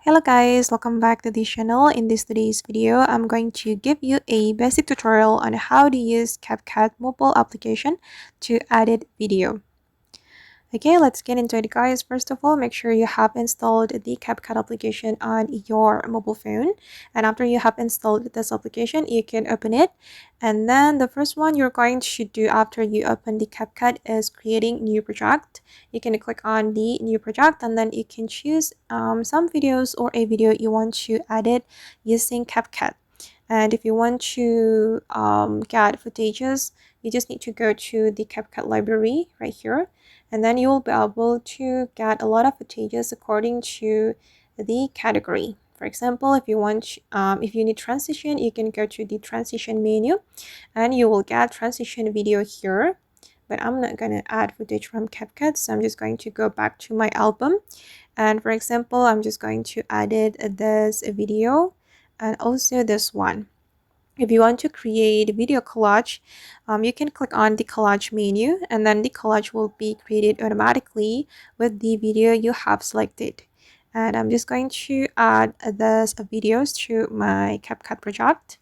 Hello guys, welcome back to this channel. In today's video, I'm going to give you a basic tutorial on how to use CapCut mobile application to edit video. Okay, let's get into it guys. First of all, make sure you have installed the CapCut application on your mobile phone. And after you have installed this application, you can open it. And then the first one you're going to do after you open the CapCut is creating new project. You can click on the new project and then you can choose some videos or a video you want to edit using CapCut. And if you want to get footages, you just need to go to the CapCut library right here, and then you will be able to get a lot of footages according to the category. For example, if you need transition, you can go to the transition menu and you will get transition video here. But I'm not going to add footage from CapCut, so I'm just going to go back to my album. And for example, I'm just going to edit this video and also this one. If you want to create a video collage, you can click on the collage menu and then the collage will be created automatically with the video you have selected. And I'm just going to add this videos to my CapCut project.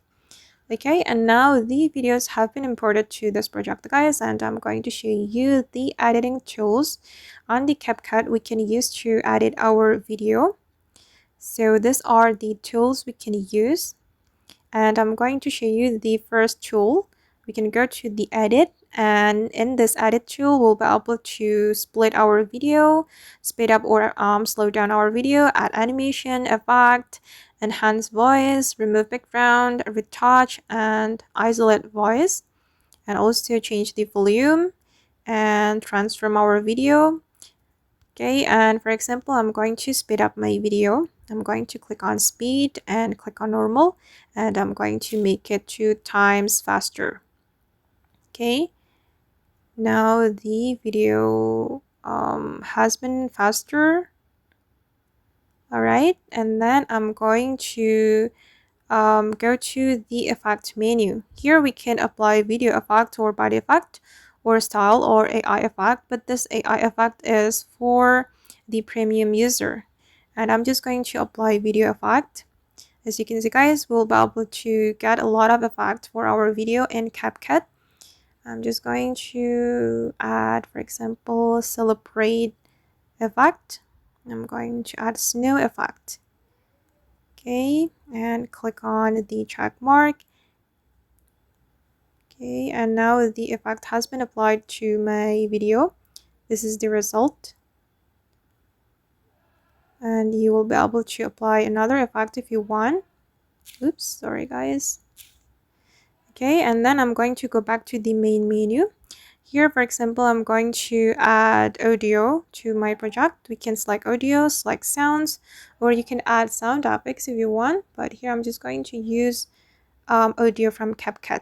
Okay, and now the videos have been imported to this project guys, and I'm going to show you the editing tools on the CapCut we can use to edit our video. So these are the tools we can use, and I'm going to show you the first tool. We can go to the edit, and in this edit tool we'll be able to split our video, speed up or slow down our video, add animation, effect, enhance voice, remove background, retouch, and isolate voice, and also change the volume and transform our video. Okay, and for example, I'm going to speed up my video. I'm going to click on speed and click on normal, and I'm going to make it 2 times faster. Okay, now the video has been faster. All right, and then I'm going to go to the effect menu. Here we can apply video effect or body effect or style or AI effect, but this AI effect is for the premium user. And I'm just going to apply video effect. As you can see guys, we'll be able to get a lot of effect for our video in CapCut. I'm just going to add, for example, celebrate effect. I'm going to add snow effect. Okay, and click on the check mark. Okay, and now the effect has been applied to my video. This is the result. And you will be able to apply another effect if you want. Oops, sorry guys. Okay, and then I'm going to go back to the main menu. Here, for example, I'm going to add audio to my project. We can select audio, select sounds, or you can add sound effects if you want. But here I'm just going to use audio from CapCut.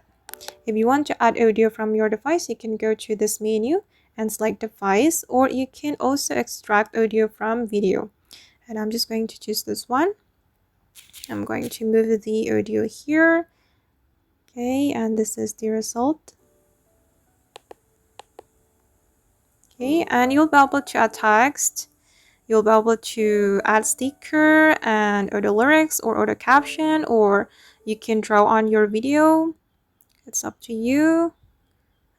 If you want to add audio from your device, you can go to this menu and select device, or you can also extract audio from video. And I'm just going to choose this one. I'm going to move the audio here. Okay, and this is the result. Okay, and you'll be able to add text. You'll be able to add sticker and auto lyrics or auto caption, or you can draw on your video. It's up to you.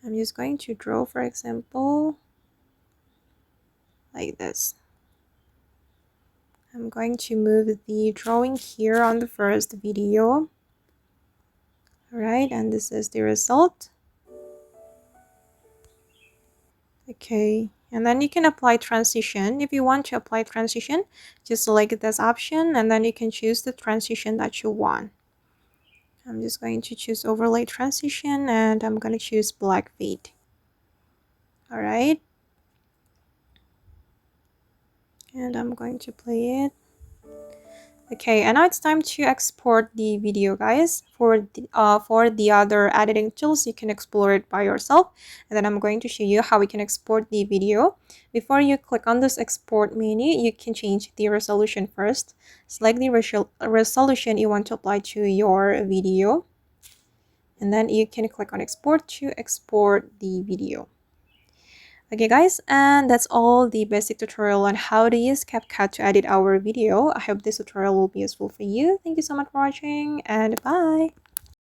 I'm just going to draw, for example, like this. I'm going to move the drawing here on the first video. Alright, and this is the result. Okay, and then you can apply transition. If you want to apply transition, just select this option and then you can choose the transition that you want. I'm just going to choose overlay transition and I'm going to choose black fade. Alright, and I'm going to play it. Okay, and now it's time to export the video guys. For the other editing tools, you can explore it by yourself, and then I'm going to show you how we can export the video. Before you click on this export menu, you can change the resolution first. Select the resolution you want to apply to your video, and then you can click on export to export the video. Okay guys, and that's all the basic tutorial on how to use CapCut to edit our video. I hope this tutorial will be useful for you. Thank you so much for watching and bye.